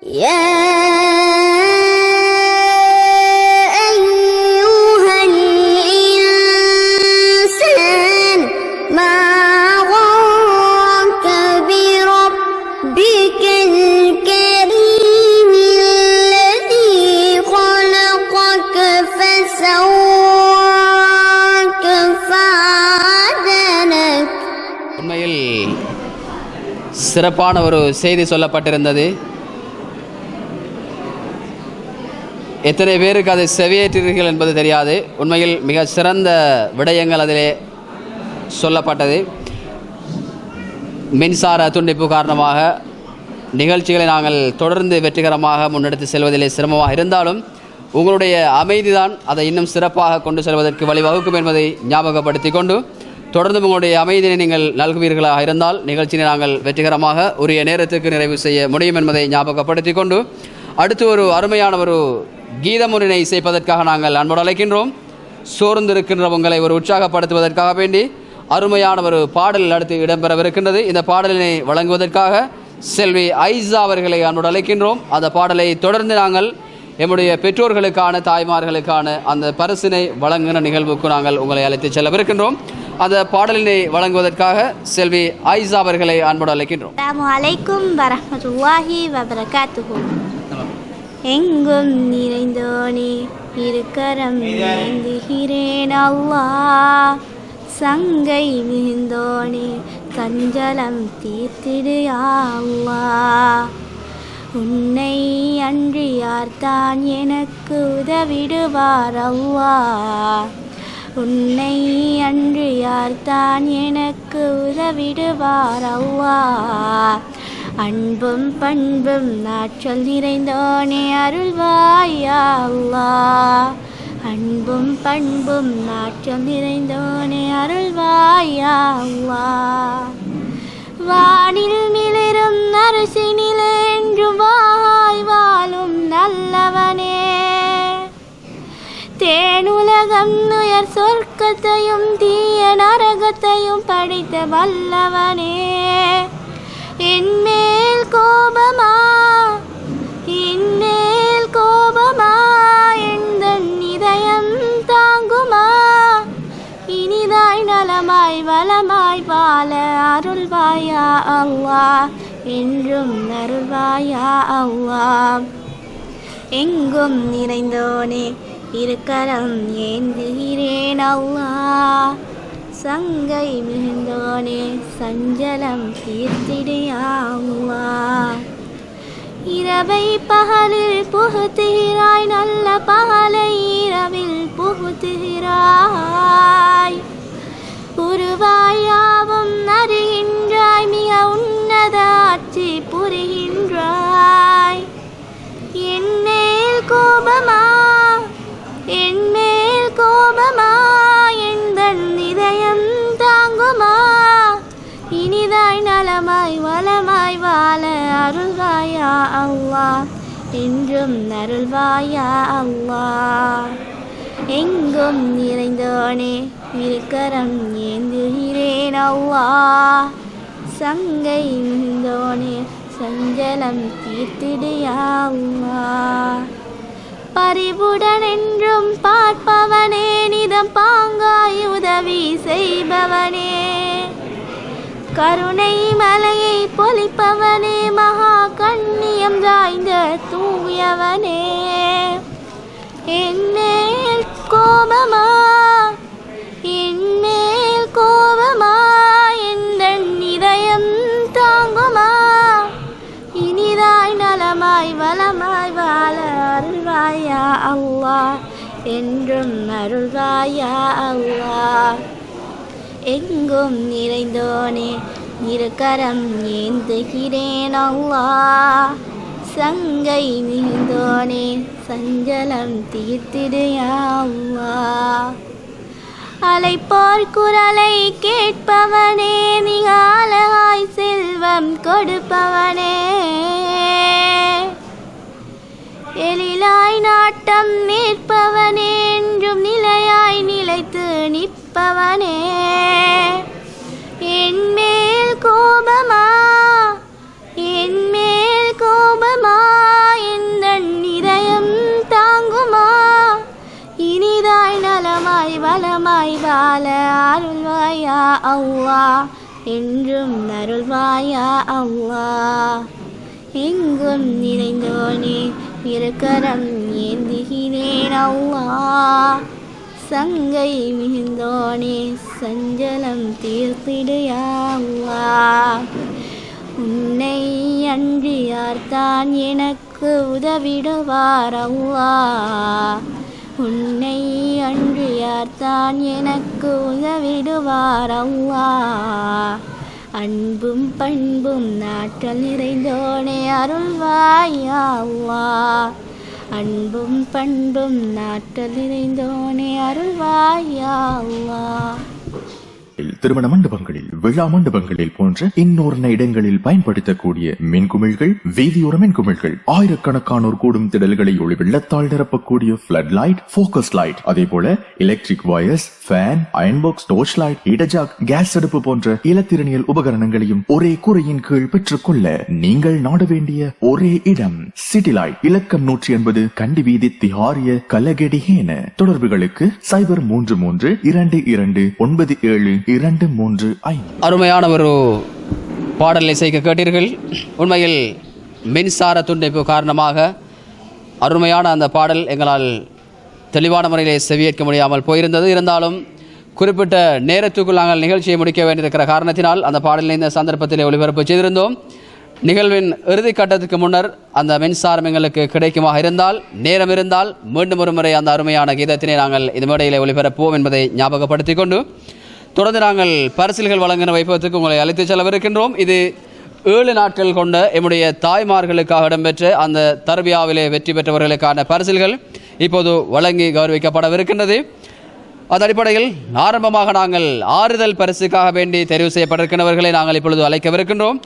يا أيها الإنسان ما غرك بربك الكريم الذي خلقك فسواك فعدلك. உண்மையில் சிறப்பான ஒரு செய்தி சொல்லப்பட்டிருந்தது. எத்தனை பேருக்கு அதை செவியேற்றீர்கள் என்பது தெரியாது. உண்மையில் மிக சிறந்த விடயங்கள் அதிலே சொல்லப்பட்டது. மின்சார துண்டிப்பு காரணமாக நிகழ்ச்சிகளை நாங்கள் தொடர்ந்து வெற்றிகரமாக முன்னெடுத்து செல்வதிலே சிரமமாக இருந்தாலும் உங்களுடைய அமைதிதான் அதை இன்னும் சிறப்பாக கொண்டு செல்வதற்கு வழிவகுக்கும் என்பதை ஞாபகப்படுத்தி கொண்டு தொடர்ந்து உங்களுடைய அமைதியை நீங்கள் நல்குவீர்களாக இருந்தால் நிகழ்ச்சியை நாங்கள் வெற்றிகரமாக உரிய நேரத்துக்கு நிறைவு செய்ய முடியும் என்பதை ஞாபகப்படுத்தி கொண்டு அடுத்து ஒரு அருமையான ஒரு கீதமுறினை இசைப்பதற்காக நாங்கள் அன்போடு அழைக்கின்றோம். சோர்ந்திருக்கின்ற உங்களை ஒரு உற்சாகப்படுத்துவதற்காக வேண்டி அருமையான ஒரு பாடல் அடுத்து இடம்பெறவிருக்கின்றது. இந்த பாடலினை வழங்குவதற்காக செல்வி ஐசா அவர்களை அன்போடு அழைக்கின்றோம். அந்த பாடலை தொடர்ந்து நாங்கள் எம்முடைய பெற்றோர்களுக்கான தாய்மார்களுக்கான அந்த பரிசினை வழங்குகிற நிகழ்வுக்கு நாங்கள் உங்களை அழைத்து செல்லவிருக்கின்றோம். அந்த பாடலினை வழங்குவதற்காக செல்வி ஐசா அவர்களை அன்போடு அழைக்கின்றோம். அஸ்ஸலாமு அலைக்கும் வரஹ்மத்துல்லாஹி வபரகாத்துஹு. எங்கும் நிறைந்தோனே இருக்கரம் ஏந்துகிறேன் அல்லாஹ், சங்கை மிகுந்தோனே சஞ்சலம் தீர்த்திடு யா அல்லாஹ். உன்னை அன்றி யார்தான் எனக்கு உதவிடுவார் அல்லாஹ், உன்னை அன்று யார்தான் எனக்கு உதவிடுவார் அல்லாஹ். அன்பும் பண்பும் நாற்றல் நிறைந்தோனே அருள்வாய் யா அல்லாஹ், அன்பும் பண்பும் நாற்றல் நிறைந்தோனே அருள்வாய் யா அல்லாஹ். வானில் மிளிரும் அரசினிலே என்றும் வாய் வாழும் நல்லவனே, தேனுலகம் உயர் சொர்க்கத்தையும் தீய நரகத்தையும் படைத்த வல்லவனே, என்மேல் கோபமா என்மேல் கோபமா எந்தன் இதயம் தாங்குமா, இனிதாய் நலமாய் வளமாய் வாழ அருள்வாயா அல்லாஹ், என்றும் அருள்வாயா அல்லாஹ். எங்கும் நிறைந்தோனே இருக்கரம் ஏந்துகிறேன் அல்லாஹ், சங்கை மிகுந்தோனே சஞ்சலம் தீர்த்திடு யா அல்லாஹ். இரவை பகலில் புகுத்துகிறாய், நல்ல பகலை இரவில் புகுத்துகிறாய், உருவாயாவும் அறிகின்றாய், மிக உன்னத ஆட்சி புரிகின்றாய். என்மேல் கோபமா என்மேல் கோபமா எந்தன் இதயம் தாங்குமா, இனிதாய் நலமாய் வளமாய் வாழ அருள்வாயா அல்லாஹ், என்றும் அருள்வாயா அல்லாஹ். எங்கும் நிறைந்தோனே இருக்கரம் ஏந்துகிறேன் அல்லாஹ், சங்கை மிகுந்தோனே சஞ்சலம் தீர்த்திடு யா அல்லாஹ். பரிவுடன் என்றும் பார்ப்பவனே, நிதம் பாங்காய் உதவி செய்பவனே, கருணை மலையை பொழிப்பவனே, மகா கண்ணியம் சாய்ந்த தூயவனே, என்மேல் கோபமா என்மேல் கோபமா எந்தன் இதயம் தாங்குமா, இனிதாய் நலமாய் வளமாய் வாழ அருள்வாயா அல்லாஹ், என்றும் அருள்வாயா அல்லாஹ். எங்கும் நிறைந்தோனே இருக்கரம் ஏந்துகிறேன் அல்லாஹ், சங்கை மிகுந்தோனே சஞ்சலம் தீர்த்திடு யா அல்லாஹ். அலைப்போர் குரலை கேட்பவனே, மிக அழகாய் செல்வம் கொடுப்பவனே, எழிலாய் நாட்டம் நிற்பவனே, என்றும் நிலையாய் நிலைத்து நிற்பவனே, என்மேல் கோபமா என்மேல் கோபமா யா அல்லாஹ் என்றும் அருள்வாயா அல்லாஹ். எங்கும் நிறைந்தோனே இருக்கரம் ஏந்துகிறேன் அல்லாஹ். சங்கை மிகுந்தோனே சஞ்சலம் தீர்த்திடு யா அல்லாஹ். உன்னை அன்றி யார்தான் எனக்கு உதவிடுவார் அல்லாஹ். உன்னை அன்றி யார்தான் எனக்கு உதவிடுவார் அல்லாஹ். அன்பும் பண்பும் நாற்றல் நிறைந்தோனே அருள்வாய் யா அல்லாஹ். அன்பும் பண்பும் நாற்றல் நிறைந்தோனே அருள்வாய் யா அல்லாஹ். திருமண மண்டபங்களில், விழா மண்டபங்களில் போன்ற இன்னொரு இடங்களில் பயன்படுத்தக்கூடிய மின்குமிழ்கள், வீதியோர மின்குமிழ்கள், ஆயிரக்கணக்கானோர் கூடும் திடல்களை ஒளி வெள்ளத்தால் நிரப்பக்கூடிய பிளட் லைட், போக்கஸ் லைட், அதே போல electric wires, fan, iron box, torch light, இடஜாக், கேஸ் அடுப்பு போன்ற இலத்திரனியல் உபகரணங்களையும் ஒரே கூரையின் கீழ் பெற்றுக்கொள்ள நீங்கள் நாட வேண்டிய ஒரே இடம் சிட்டி லைட். இலக்கம் 180 கண்டி வீதி, திஹாரிய, கலகெடிஹேன. தொடர்புகளுக்கு 0332297235. அருமையான ஒரு பாடலை இசைக்க கேட்டீர்கள். உண்மையில் மின்சார துண்டிப்பு காரணமாக அருமையான அந்த பாடல் எங்களால் தெளிவான முறையிலே செவியேற்க முடியாமல் போயிருந்தது. இருந்தாலும் குறிப்பிட்ட நேரத்துக்குள் நாங்கள் நிகழ்ச்சியை முடிக்க வேண்டியிருக்கிற காரணத்தினால் அந்த பாடலை இந்த சந்தர்ப்பத்தில் ஒளிபரப்பு செய்திருந்தோம். நிகழ்வின் இறுதி கட்டத்துக்கு முன்னர் அந்த மின்சாரம் எங்களுக்கு கிடைக்குமாக இருந்தால், நேரம் இருந்தால் மீண்டும் ஒரு முறை அந்த அருமையான கீதத்தினை நாங்கள் இந்த மேடையில் ஒளிபரப்புவோம் என்பதை ஞாபகப்படுத்திக் கொண்டு தொடர்ந்து நாங்கள் பரிசில்கள் வழங்கின வைப்பதற்கு உங்களை அழைத்துச் செல்லவிருக்கின்றோம். இது 7 நாட்கள் கொண்ட எம்முடைய தாய்மார்களுக்காக இடம்பெற்ற அந்த தர்பியாவிலே வெற்றி பெற்றவர்களுக்கான பரிசில்கள் இப்போது வழங்கி கௌரவிக்கப்படவிருக்கின்றது. அதன் அடிப்படையில் ஆரம்பமாக நாங்கள் ஆறுதல் பரிசுக்காக வேண்டி தெரிவு செய்யப்பட்டிருக்கின்றவர்களை நாங்கள் இப்பொழுது அழைக்கவிருக்கின்றோம்.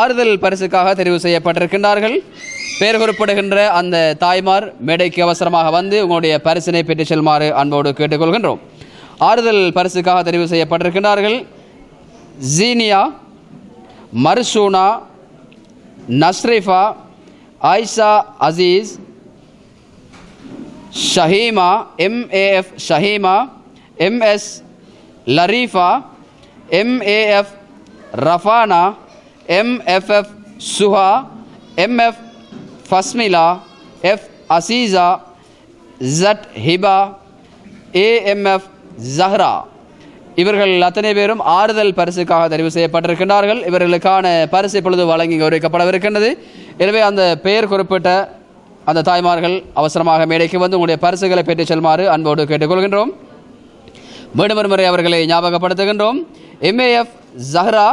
ஆறுதல் பரிசுக்காக தெரிவு செய்யப்பட்டிருக்கின்றார்கள். பெயர் குறிப்பிடுகின்ற அந்த தாய்மார் மேடைக்கு அவசரமாக வந்து உங்களுடைய பரிசினை பெற்றுச் செல்லுமாறு அன்போடு கேட்டுக்கொள்கின்றோம். ஆறுதல் பரிசுக்காக தெரிவு செய்யப்பட்டிருக்கின்றார்கள் ஜீனியா, மர்சூனா, நஸ்ரிஃபா, Ayesha Azeez, ஷஹீமா, MAF ஷஹீமா, MS லரீஃபா, MAF ரஃபானா, MFF Suha, MF ஃபஸ்மிலா, F அசீஸா, Z Hiba, AMF Zahra. இவர்கள் அத்தனை பேரும் ஆறுதல் பரிசுக்காக தெரிவு செய்யப்பட்டிருக்கின்றார்கள். இவர்களுக்கான பரிசு இப்பொழுது வழங்கி கௌரவிக்கப்படவிருக்கின்றது. எனவே அந்த பெயர் குறிப்பிட்ட அந்த தாய்மார்கள் அவசரமாக மேடைக்கு வந்து உங்களுடைய பரிசுகளை பெற்றுச் செல்லுமாறு அன்போடு கேட்டுக்கொள்கின்றோம். மீண்டும் ஒரு முறை அவர்களை ஞாபகப்படுத்துகின்றோம். MAF Zahra,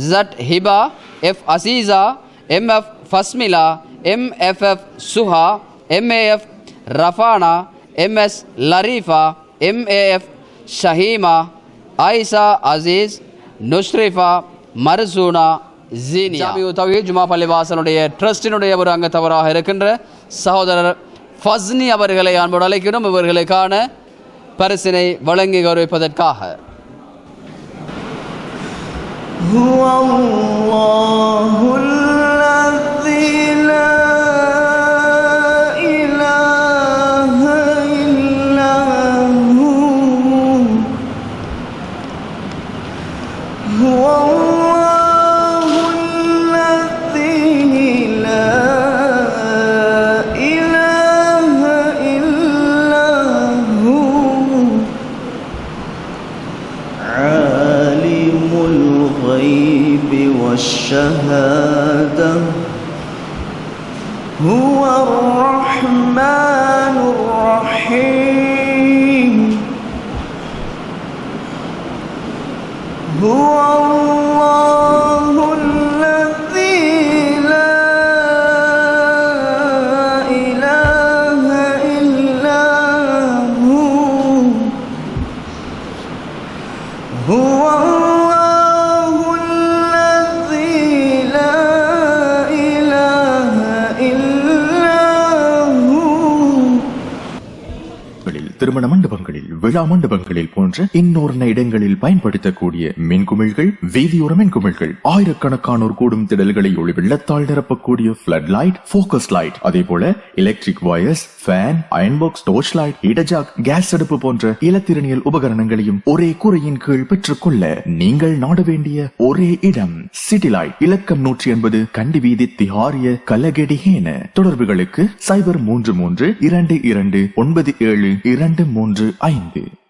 Z Hiba, F அசீஸா, MF ஃபஸ்மிலா, MFF Suha, MAF ரஃபானா, MS லரீஃபா, MAF ஷஹீமா, Ayesha Azeez, நுஸ்ரிஃபா, மர்சூனா, ஜீனியா. தௌஹீத் ஜுமா பள்ளிவாசலுடைய ட்ரஸ்டினுடைய ஒரு அங்கத்தவராக இருக்கின்ற சகோதரர் ஃபஸ்னி அவர்களை அன்போடு அழைக்கிறோம். இவர்களுக்கான பரிசினை வழங்கி கௌரவிப்பதற்காக. الشهادة هو الرحمن الرحيم هو الله الذي لا إله إلا هو هو திருமண மண்டபங்களில், விழா மண்டபங்களில் போன்ற இன்னொரு இடங்களில் பயன்படுத்தக்கூடிய மின்குமிழ்கள், வீதியோர மின்குமிழ்கள், ஆயிரக்கணக்கானோர் கூடும் திடல்களை ஒளி வெள்ளத்தால் நிரப்பக்கூடிய பிளட் லைட், போக்கஸ் லைட், அதே போல electric wires, fan, iron box, torch light, heater, gas அடுப்பு போன்ற இலத்திரனியல் உபகரணங்களையும் ஒரே கூரையின் கீழ் பெற்றுக்கொள்ள நீங்கள் நாட வேண்டிய ஒரே இடம் சிட்டி லைட். இலக்கம் 180 கண்டி வீதி, திஹாரிய, கலகெடிஹேன. தொடர்புகளுக்கு 0332297235.